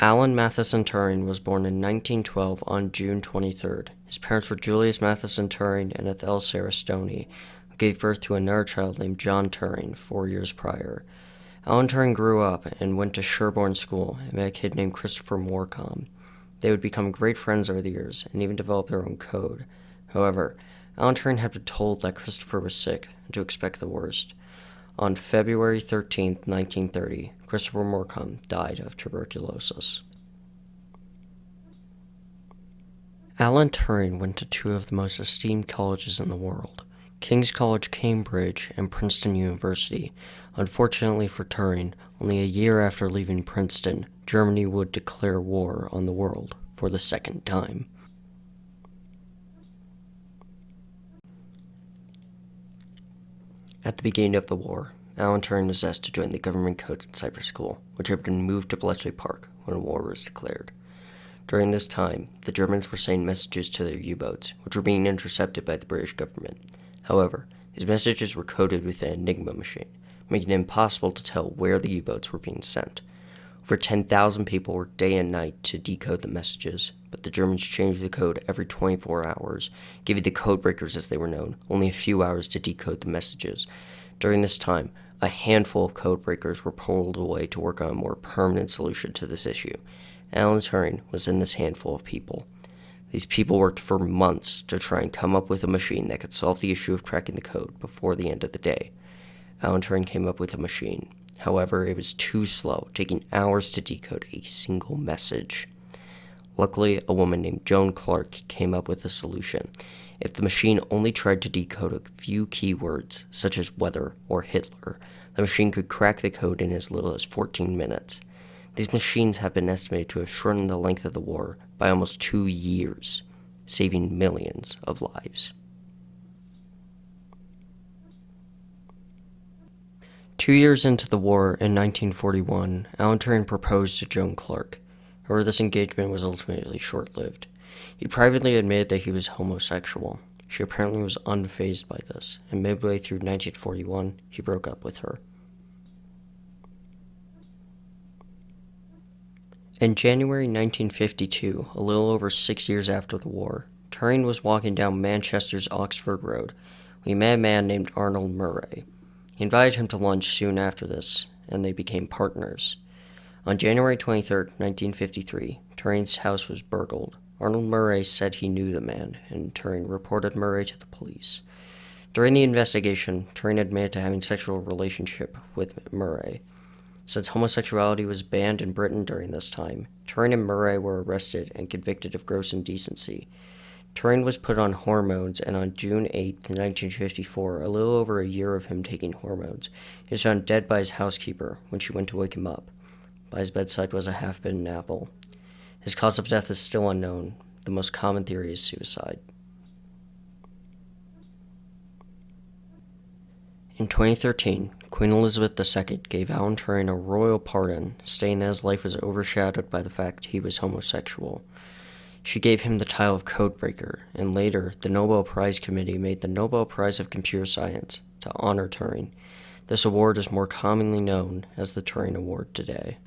Alan Matheson Turing was born in 1912 on June 23rd. His parents were Julius Matheson Turing and Ethel Sarah Stoney, who gave birth to another child named John Turing 4 years prior. Alan Turing grew up and went to Sherborne School and met a kid named Christopher Morecambe. They would become great friends over the years and even develop their own code. However, Alan Turing had been told that Christopher was sick and to expect the worst. On February 13, 1930, Christopher Morecambe died of tuberculosis. Alan Turing went to two of the most esteemed colleges in the world, King's College, Cambridge, and Princeton University. Unfortunately for Turing, only a year after leaving Princeton, Germany would declare war on the world for the second time. At the beginning of the war, Alan Turing was asked to join the government codes and cipher school, which had been moved to Bletchley Park when war was declared. During this time, the Germans were sending messages to their U-boats, which were being intercepted by the British government. However, these messages were coded with an Enigma machine, making it impossible to tell where the U-boats were being sent. Over 10,000 people worked day and night to decode the messages, but the Germans changed the code every 24 hours, giving the codebreakers, as they were known, only a few hours to decode the messages. During this time, a handful of codebreakers were pulled away to work on a more permanent solution to this issue. Alan Turing was in this handful of people. These people worked for months to try and come up with a machine that could solve the issue of cracking the code before the end of the day. Alan Turing came up with a machine. However, it was too slow, taking hours to decode a single message. Luckily, a woman named Joan Clark came up with a solution. If the machine only tried to decode a few keywords, such as weather or Hitler, the machine could crack the code in as little as 14 minutes. These machines have been estimated to have shortened the length of the war by almost 2 years, saving millions of lives. 2 years into the war, in 1941, Alan Turing proposed to Joan Clark. However, this engagement was ultimately short-lived. He privately admitted that he was homosexual. She apparently was unfazed by this, and midway through 1941, he broke up with her. In January 1952, a little over 6 years after the war, Turing was walking down Manchester's Oxford Road when he met a man named Arnold Murray. He invited him to lunch soon after this, and they became partners. On January 23, 1953, Turing's house was burgled. Arnold Murray said he knew the man, and Turing reported Murray to the police. During the investigation, Turing admitted to having a sexual relationship with Murray. Since homosexuality was banned in Britain during this time, Turing and Murray were arrested and convicted of gross indecency. Turing was put on hormones, and on June 8, 1954, a little over a year of him taking hormones, he was found dead by his housekeeper when she went to wake him up. By his bedside was a half-bitten apple. His cause of death is still unknown. The most common theory is suicide. In 2013, Queen Elizabeth II gave Alan Turing a royal pardon, stating that his life was overshadowed by the fact he was homosexual. She gave him the title of Codebreaker, and later, the Nobel Prize Committee made the Nobel Prize of Computer Science to honor Turing. This award is more commonly known as the Turing Award today.